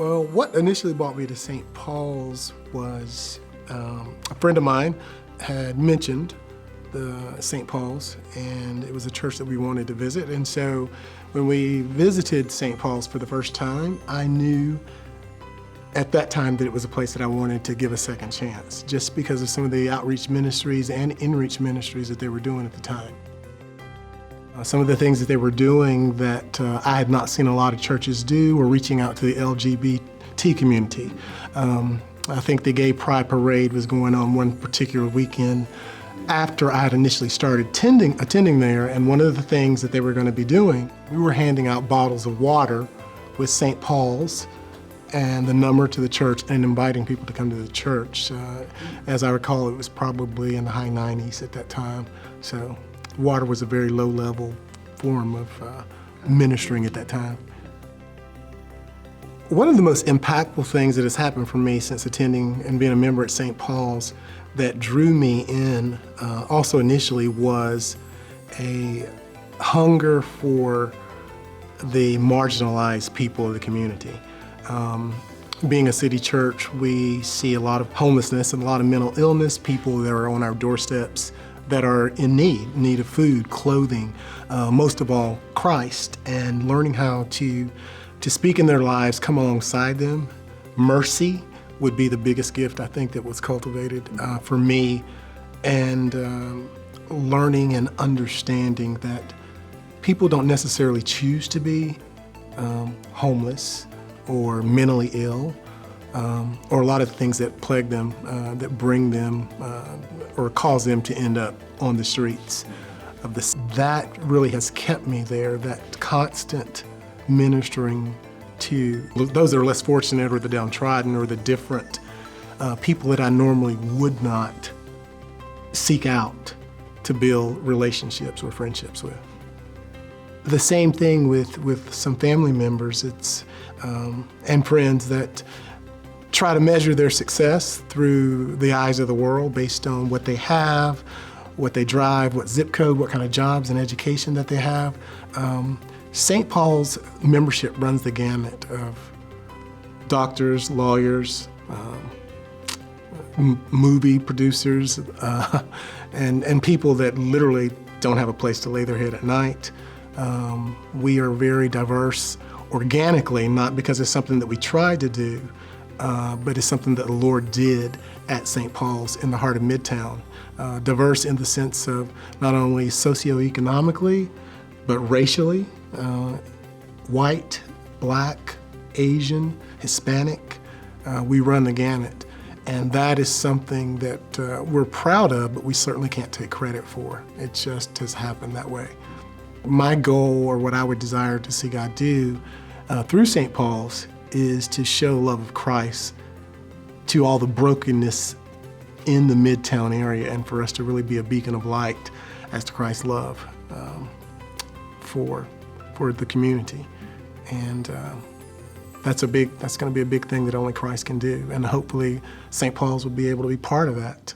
Well, what initially brought me to St. Paul's was a friend of mine had mentioned the St. Paul's, and it was a church that we wanted to visit. And so when we visited St. Paul's for the first time, I knew at that time that it was a place that I wanted to give a second chance, just because of some of the outreach ministries and in-reach ministries that they were doing at the time. Some of the things that they were doing that I had not seen a lot of churches do were reaching out to the LGBT community. I think the Gay Pride Parade was going on one particular weekend after I had initially started attending there, and one of the things that they were going to be doing, we were handing out bottles of water with St. Paul's and the number to the church and inviting people to come to the church. As I recall, it was probably in the high 90s at that time. So water was a very low-level form of ministering at that time. One of the most impactful things that has happened for me since attending and being a member at St. Paul's that drew me in also initially was a hunger for the marginalized people of the community. Being a city church, we see a lot of homelessness and a lot of mental illness, people that are on our doorsteps that are in need of food, clothing, most of all, Christ, and learning how to speak in their lives, come alongside them. Mercy would be the biggest gift I think that was cultivated for me, and learning and understanding that people don't necessarily choose to be homeless or mentally ill, or a lot of things that plague them, that bring them or cause them to end up on the streets of this. That really has kept me there, that constant ministering to those that are less fortunate or the downtrodden or the different people that I normally would not seek out to build relationships or friendships with. The same thing with some family members and friends that try to measure their success through the eyes of the world based on what they have, what they drive, what zip code, what kind of jobs and education that they have. St. Paul's membership runs the gamut of doctors, lawyers, movie producers, and people that literally don't have a place to lay their head at night. We are very diverse organically, not because it's something that we tried to do, but it's something that the Lord did at St. Paul's in the heart of Midtown. Diverse in the sense of not only socioeconomically, but racially, white, black, Asian, Hispanic, we run the gamut. And that is something that we're proud of, but we certainly can't take credit for. It just has happened that way. My goal, or what I would desire to see God do through St. Paul's, is to show love of Christ to all the brokenness in the Midtown area, and for us to really be a beacon of light as to Christ's love for the community. And that's going to be a big thing that only Christ can do, and hopefully St. Paul's will be able to be part of that.